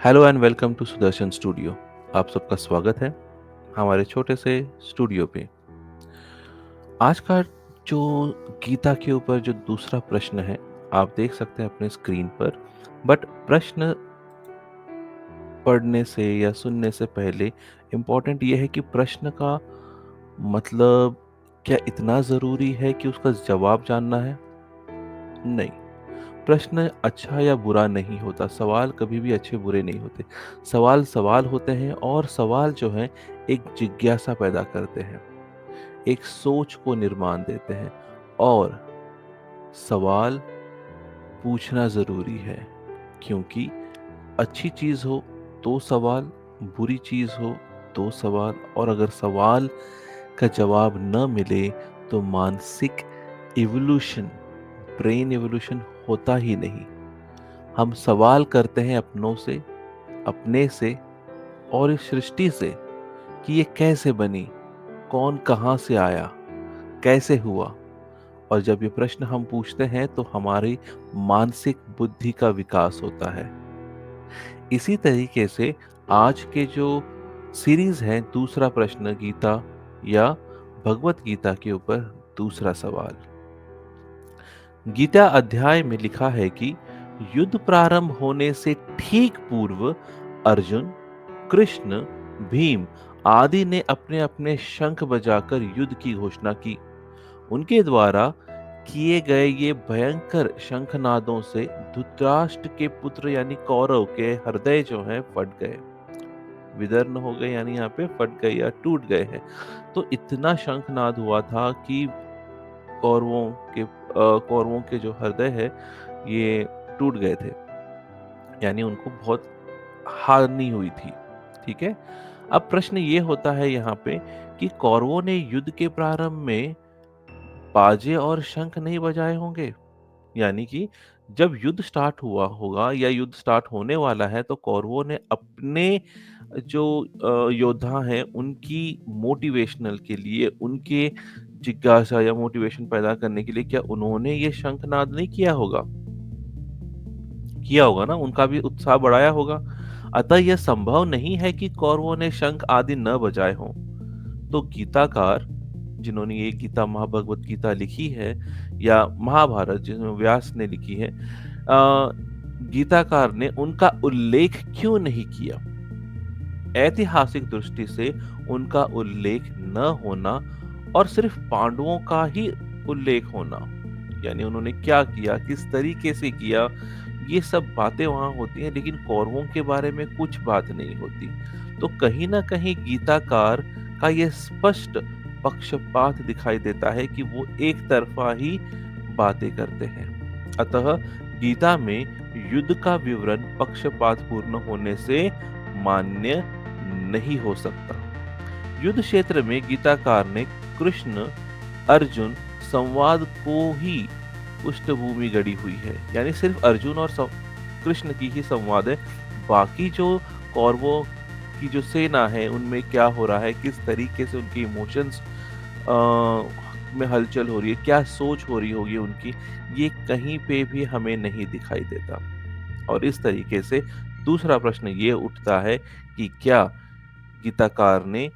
Hello and welcome to Sudarshan studio. आप सबका स्वागत है हमारे छोटे से स्टूडियो पे। आज का जो गीता के ऊपर जो दूसरा प्रश्न है, आप देख सकते हैं अपने स्क्रीन पर। बट प्रश्न पढ़ने से या सुनने से पहले इम्पोर्टेंट ये है कि प्रश्न का मतलब क्या इतना ज़रूरी है कि उसका जवाब जानना है? नहीं। प्रश्न अच्छा या बुरा नहीं होता, सवाल कभी भी अच्छे बुरे नहीं होते। सवाल सवाल होते हैं और सवाल जो हैं एक जिज्ञासा पैदा करते हैं, एक सोच को निर्माण देते हैं। और सवाल पूछना ज़रूरी है, क्योंकि अच्छी चीज़ हो तो सवाल, बुरी चीज़ हो तो सवाल, और अगर सवाल का जवाब न मिले तो मानसिक इवोल्यूशन, ब्रेन इवोल्यूशन होता ही नहीं। हम सवाल करते हैं अपनों से, अपने से और इस सृष्टि से कि ये कैसे बनी, कौन कहाँ से आया, कैसे हुआ। और जब ये प्रश्न हम पूछते हैं तो हमारी मानसिक बुद्धि का विकास होता है। इसी तरीके से आज के जो सीरीज है, दूसरा प्रश्न गीता या भगवत गीता के ऊपर दूसरा सवाल। गीता अध्याय में लिखा है कि युद्ध प्रारंभ होने से ठीक पूर्व अर्जुन, कृष्ण, भीम आदि ने अपने अपने शंख बजाकर युद्ध की घोषणा की। उनके द्वारा किए गए ये भयंकर शंखनादों से धृतराष्ट्र के पुत्र यानी कौरव के हृदय जो हैं फट गए, विदर्न हो गए, यानी यहाँ पे फट गए या टूट गए हैं। तो इतना शंखनाद हुआ था कि कौरवों के जो हृदय है ये टूट गए थे, यानी उनको बहुत हानि हुई थी। ठीक है। अब प्रश्न ये होता है यहाँ पे कि कौरवों ने युद्ध के प्रारंभ में बाजे और शंख नहीं बजाए होंगे। यानी कि जब युद्ध स्टार्ट हुआ होगा या युद्ध स्टार्ट होने वाला है तो कौरवों ने अपने जो योद्धा हैं उनकी मोटिवेशनल के लिए, उनके जिज्ञासा या मोटिवेशन पैदा करने के लिए क्या उन्होंने ये शंखनाद नहीं किया होगा? किया होगा ना, उनका भी उत्साह बढ़ाया होगा। अतः यह संभव नहीं है कि कौरवों ने शंख आदि न बजाए हों। तो गीताकार, जिन्होंने ये गीता महाभगवत गीता लिखी है या महाभारत जिसमें व्यास ने लिखी है, गीताकार ने उनका उल्लेख क्यों नहीं किया? ऐतिहासिक दृष्टि से उनका उल्लेख न होना और सिर्फ पांडवों का ही उल्लेख होना, यानी उन्होंने क्या किया, किस तरीके से किया, ये सब बातें वहां होती हैं, लेकिन कौरवों के बारे में कुछ बात नहीं होती। तो कहीं ना कहीं गीताकार का यह स्पष्ट पक्षपात दिखाई देता है कि वो एक तरफा ही बातें करते हैं। अतः गीता में युद्ध का विवरण पक्षपात पूर्ण होने से मान्य नहीं हो सकता। युद्ध क्षेत्र में गीताकार ने कृष्ण अर्जुन संवाद को ही पृष्ठभूमि गढ़ी हुई है, यानी सिर्फ अर्जुन और कृष्ण की ही संवाद है। बाकी जो कौरवों की जो सेना है उनमें क्या हो रहा है, किस तरीके से उनके इमोशंस में हलचल हो रही है, क्या सोच हो रही होगी उनकी, ये कहीं पे भी हमें नहीं दिखाई देता। और इस तरीके से दूसरा प्रश्न ये उठता है कि क्या गीताकार ने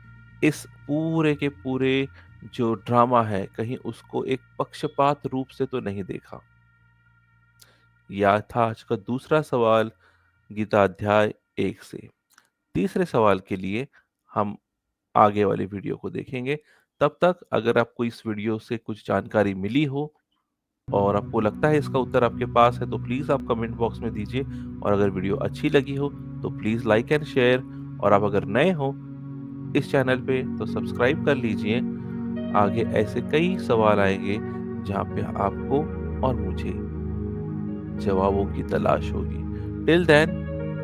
इस पूरे के पूरे जो ड्रामा है कहीं उसको एक पक्षपात रूप से तो नहीं देखा? यह था आज का दूसरा सवाल गीता अध्याय 1 से। तीसरे सवाल के लिए हम आगे वाली वीडियो को देखेंगे। तब तक अगर आपको इस वीडियो से कुछ जानकारी मिली हो और आपको लगता है इसका उत्तर आपके पास है तो प्लीज़ आप कमेंट बॉक्स में दीजिए। और अगर वीडियो अच्छी लगी हो तो प्लीज़ लाइक एंड शेयर। और आप अगर नए हो इस चैनल पे तो सब्सक्राइब कर लीजिए। आगे ऐसे कई सवाल आएंगे जहाँ पे आपको और मुझे जवाबों की तलाश होगी। Till then,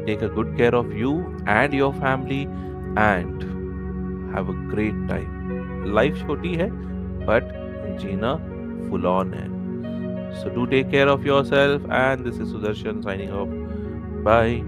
take a good care of you and your family and have a great time. Life छोटी है बट जीना फुल ऑन है। So do take care of yourself, and this is Sudarshan signing off. Bye.